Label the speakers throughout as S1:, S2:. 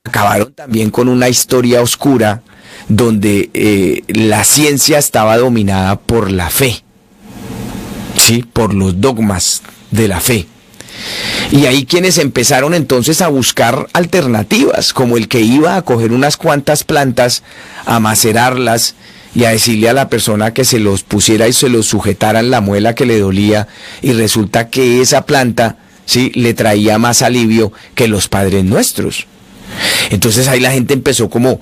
S1: acabaron también con una historia oscura donde la ciencia estaba dominada por la fe, ¿sí? Por los dogmas de la fe. Y ahí quienes empezaron entonces a buscar alternativas, como el que iba a coger unas cuantas plantas, a macerarlas y a decirle a la persona que se los pusiera y se los sujetara en la muela que le dolía, y resulta que esa planta, ¿sí?, le traía más alivio que los Padres Nuestros. Entonces ahí la gente empezó como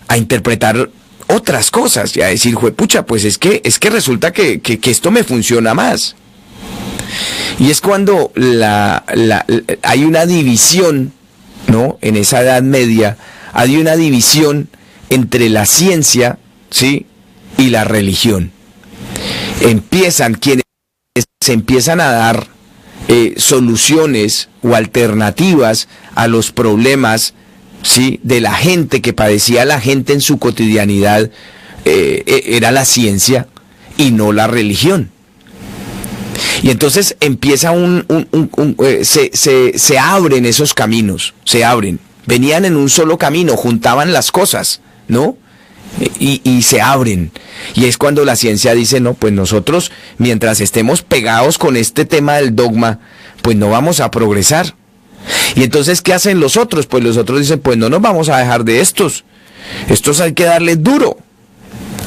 S1: a interpretar otras cosas y a decir, juepucha, pues es que resulta que esto me funciona más. Y es cuando hay una división, ¿no? En esa Edad Media hay una división entre la ciencia, ¿sí?, y la religión. Quienes se empiezan a dar soluciones o alternativas a los problemas, ¿sí?, de la gente, que padecía la gente en su cotidianidad, era la ciencia y no la religión. Y entonces empieza se abren esos caminos, se abren. Venían en un solo camino, juntaban las cosas, ¿no? Y se abren. Y es cuando la ciencia dice, no, pues nosotros, mientras estemos pegados con este tema del dogma, pues no vamos a progresar. Y entonces, ¿qué hacen los otros? Pues los otros dicen, pues no nos vamos a dejar de estos. Estos hay que darles duro.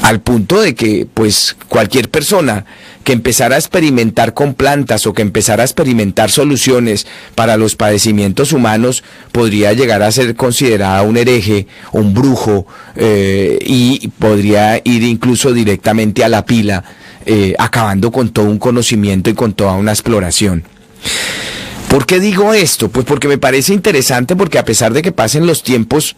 S1: Al punto de que, pues, cualquier persona que empezara a experimentar con plantas o que empezara a experimentar soluciones para los padecimientos humanos podría llegar a ser considerada un hereje, un brujo, y podría ir incluso directamente a la pila, acabando con todo un conocimiento y con toda una exploración. ¿Por qué digo esto? Pues porque me parece interesante, porque a pesar de que pasen los tiempos,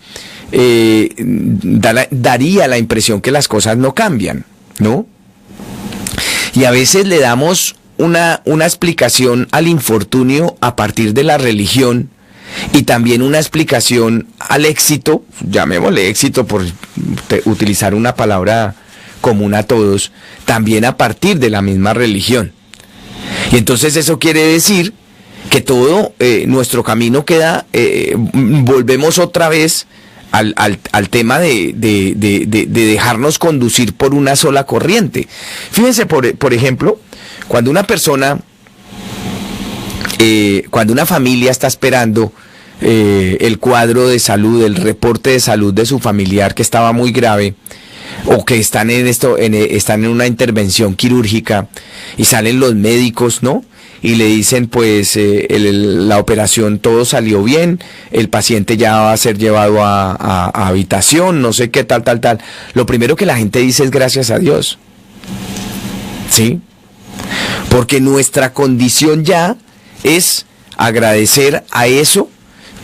S1: daría la impresión que las cosas no cambian, ¿no? Y a veces le damos una explicación al infortunio a partir de la religión, y también una explicación al éxito, llamémosle éxito por utilizar una palabra común a todos, también a partir de la misma religión. Y entonces eso quiere decir que todo nuestro camino queda, volvemos otra vez al tema de dejarnos conducir por una sola corriente. Fíjense, por ejemplo, cuando una persona, cuando una familia está esperando el cuadro de salud, el reporte de salud de su familiar que estaba muy grave, o que están están en una intervención quirúrgica, y salen los médicos, ¿no?, y le dicen, pues, la operación todo salió bien, el paciente ya va a ser llevado a habitación, no sé qué, tal. Lo primero que la gente dice es gracias a Dios, ¿sí? Porque nuestra condición ya es agradecer a eso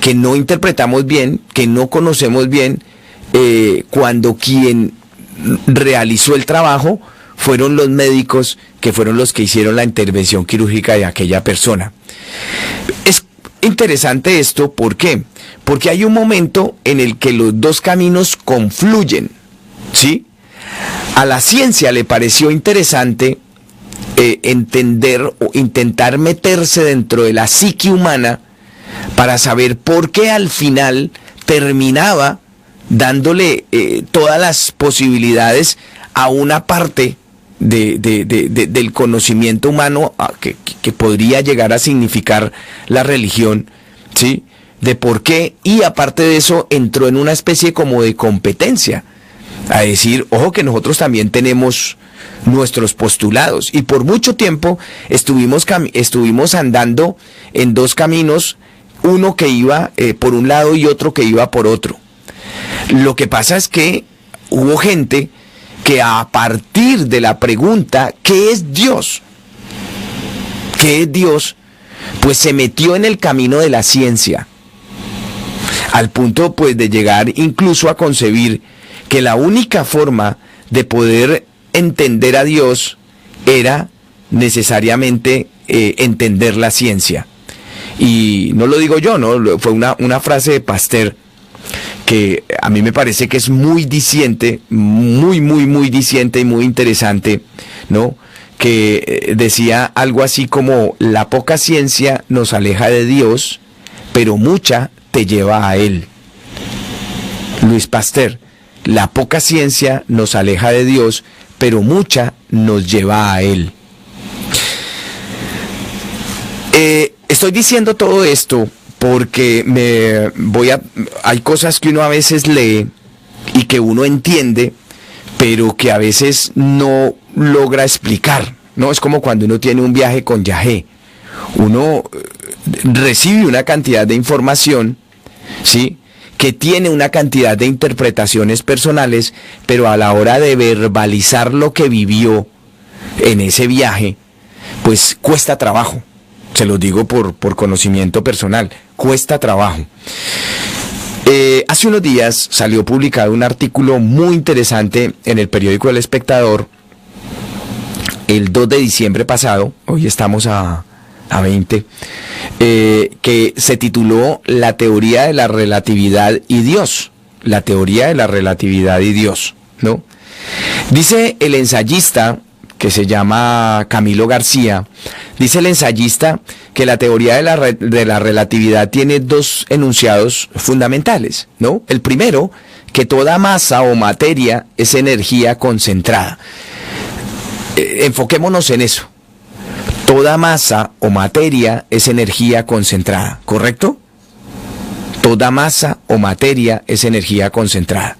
S1: que no interpretamos bien, que no conocemos bien, cuando quien realizó el trabajo fueron los médicos, que fueron los que hicieron la intervención quirúrgica de aquella persona. Es interesante esto, ¿por qué? Porque hay un momento en el que los dos caminos confluyen, ¿sí? A la ciencia le pareció interesante entender o intentar meterse dentro de la psique humana para saber por qué al final terminaba dándole todas las posibilidades a una parte del conocimiento humano que podría llegar a significar la religión, ¿sí? De por qué, y aparte de eso entró en una especie como de competencia, a decir, ojo que nosotros también tenemos nuestros postulados, y por mucho tiempo estuvimos andando en dos caminos, uno que iba por un lado y otro que iba por otro. Lo que pasa es que hubo gente que a partir de la pregunta, ¿qué es Dios? ¿Qué es Dios? Pues se metió en el camino de la ciencia, al punto pues de llegar incluso a concebir que la única forma de poder entender a Dios era necesariamente entender la ciencia. Y no lo digo yo, ¿no? Fue una frase de Pasteur que a mí me parece que es muy diciente, muy diciente y muy interesante, ¿no? Que decía algo así como: la poca ciencia nos aleja de Dios, pero mucha te lleva a Él. Luis Pasteur, la poca ciencia nos aleja de Dios, pero mucha nos lleva a Él. Estoy diciendo todo esto porque hay cosas que uno a veces lee y que uno entiende, pero que a veces no logra explicar, ¿no? Es como cuando uno tiene un viaje con Yahé. Uno recibe una cantidad de información, ¿sí?, que tiene una cantidad de interpretaciones personales, pero a la hora de verbalizar lo que vivió en ese viaje, pues cuesta trabajo. Se lo digo por conocimiento personal, cuesta trabajo. Hace unos días salió publicado un artículo muy interesante en el periódico El Espectador, el 2 de diciembre pasado, hoy estamos a 20, que se tituló La teoría de la relatividad y Dios. La teoría de la relatividad y Dios, ¿no? Dice el ensayista, que se llama Camilo García, dice el ensayista que la teoría de la relatividad tiene dos enunciados fundamentales, ¿no? El primero, que toda masa o materia es energía concentrada. Enfoquémonos en eso. Toda masa o materia es energía concentrada, ¿correcto? Toda masa o materia es energía concentrada.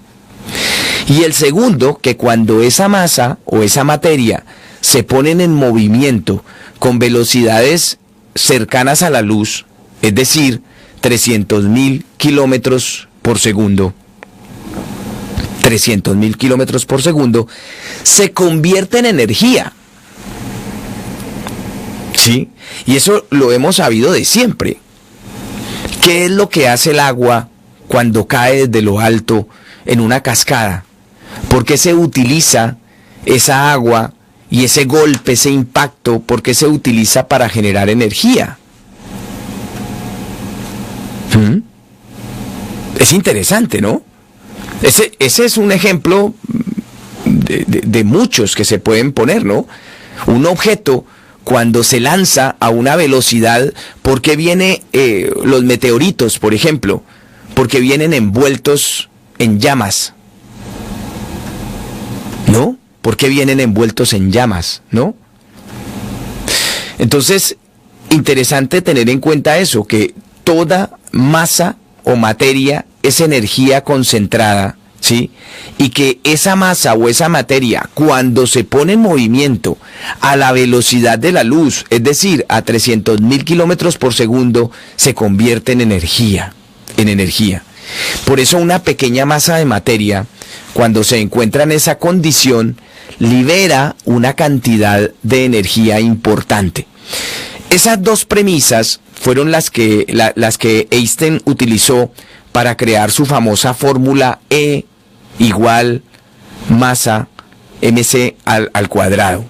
S1: Y el segundo, que cuando esa masa o esa materia se ponen en movimiento con velocidades cercanas a la luz, es decir, 300.000 kilómetros por segundo, 300.000 kilómetros por segundo, se convierte en energía. ¿Sí? Y eso lo hemos sabido de siempre. ¿Qué es lo que hace el agua cuando cae desde lo alto en una cascada? ¿Por qué se utiliza esa agua y ese golpe, ese impacto? ¿Por qué se utiliza para generar energía? Es interesante, ¿no? Ese es un ejemplo de muchos que se pueden poner, ¿no? Un objeto, cuando se lanza a una velocidad, ¿por qué vienen los meteoritos, por ejemplo? Porque vienen envueltos en llamas, ¿no? ¿Por qué vienen envueltos en llamas, no? Entonces, interesante tener en cuenta eso, que toda masa o materia es energía concentrada, ¿sí? Y que esa masa o esa materia, cuando se pone en movimiento a la velocidad de la luz, es decir, a 300.000 kilómetros por segundo, se convierte en energía, Por eso una pequeña masa de materia, cuando se encuentra en esa condición, libera una cantidad de energía importante. Esas dos premisas fueron las que Einstein utilizó para crear su famosa fórmula E = masa mc al cuadrado.